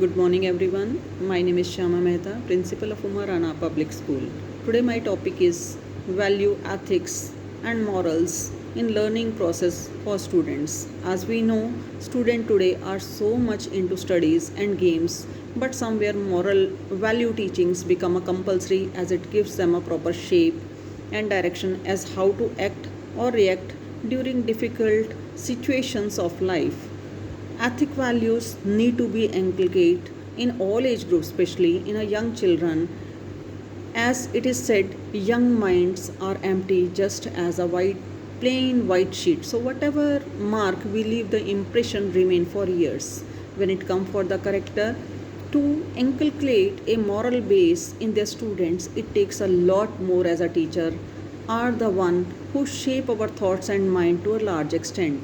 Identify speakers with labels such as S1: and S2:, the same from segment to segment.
S1: Good morning, everyone. My name is Shyama Mehta, Principal of Umarana Public School. Today, my topic is value, ethics, and morals in learning process for students. As we know, students today are so much into studies and games, but somewhere moral value teachings become a compulsory as it gives them a proper shape and direction as how to act or react during difficult situations of life. Ethic values need to be inculcated in all age groups, especially in a young children. As it is said, young minds are empty just as a plain white sheet. So whatever mark we leave, the impression remain for years. When it comes for the character, to inculcate a moral base in their students, it takes a lot more as a teacher are the one who shape our thoughts and mind to a large extent.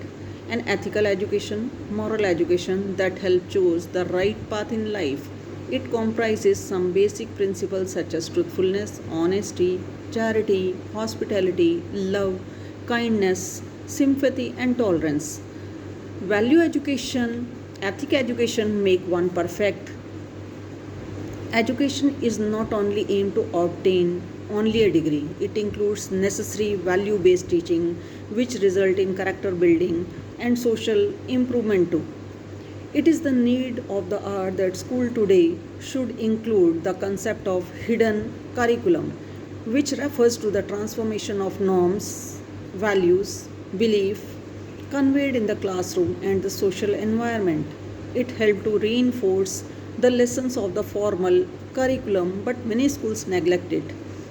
S1: An ethical education, moral education that help choose the right path in life. It comprises some basic principles such as truthfulness, honesty, charity, hospitality, love, kindness, sympathy, and tolerance. Value education, ethic education make one perfect. Education is not only aimed to obtain only a degree, it includes necessary value based teaching which result in character building and social improvement too. It is the need of the hour that school today should include the concept of hidden curriculum, which refers to the transformation of norms, values, belief conveyed in the classroom and the social environment. It helped to reinforce the lessons of the formal curriculum, but many schools neglect it.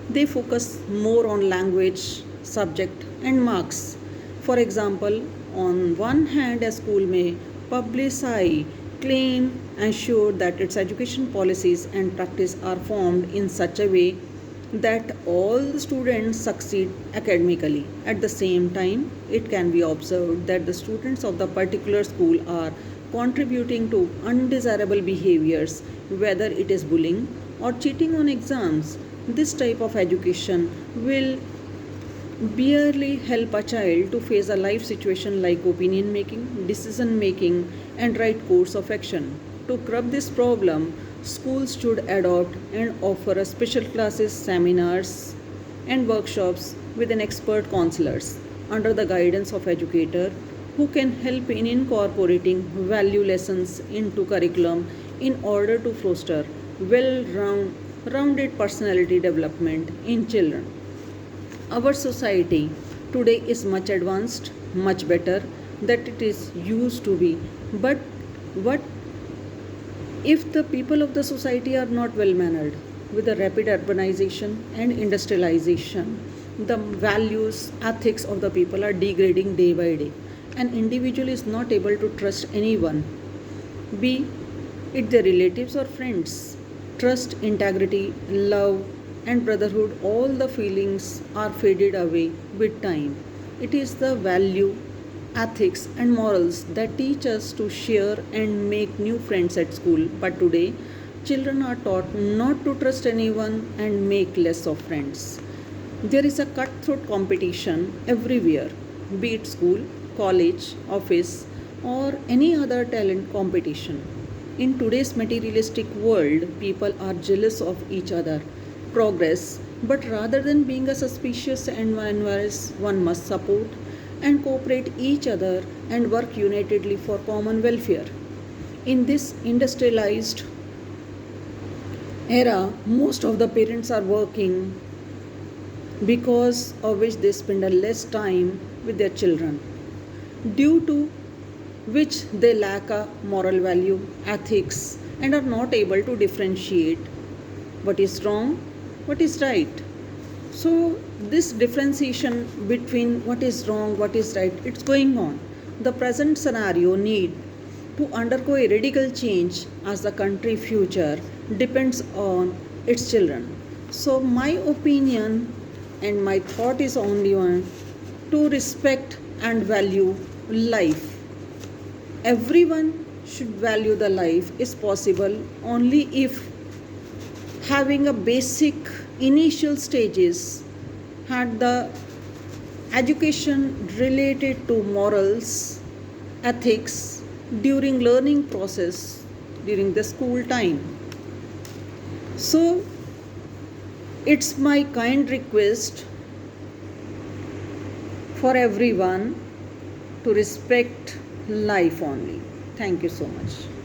S1: They focus more on language, subject, and marks. For example, on one hand, a school may publicize, claim, ensure that its education policies and practice are formed in such a way that all the students succeed academically. At the same time, it can be observed that the students of the particular school are contributing to undesirable behaviors, whether it is bullying or cheating on exams. This type of education will barely help a child to face a life situation like opinion making, decision making, and right course of action. To curb this problem, schools should adopt and offer a special classes, seminars, and workshops with an expert counselors under the guidance of educator who can help in incorporating value lessons into curriculum in order to foster well-rounded personality development in children. Our society today is much advanced, much better that it is used to be. But what if the people of the society are not well mannered? With the rapid urbanization and industrialization, the values, ethics of the people are degrading day by day. An individual is not able to trust anyone, be it their relatives or friends. Trust, integrity, love, and brotherhood, all the feelings are faded away with time. It is the value, ethics, and morals that teach us to share and make new friends at school. But today, children are taught not to trust anyone and make less of friends. There is a cutthroat competition everywhere, be it school, college, office, or any other talent competition. In today's materialistic world, people are jealous of each other progress, but rather than being a suspicious and envious, one must support and cooperate each other and work unitedly for common welfare. In this industrialized era, most of the parents are working because of which they spend a less time with their children, due to which they lack a moral value, ethics, and are not able to differentiate what is wrong, what is right. So this differentiation between what is wrong, what is right, it's going on. The present scenario need to undergo a radical change as the country future depends on its children. So my opinion and my thought is only one: to respect and value life. Everyone should value the life is possible only if having a basic initial stages had the education related to morals, ethics during learning process, during the school time. So it's my kind request for everyone to respect life only. Thank you so much.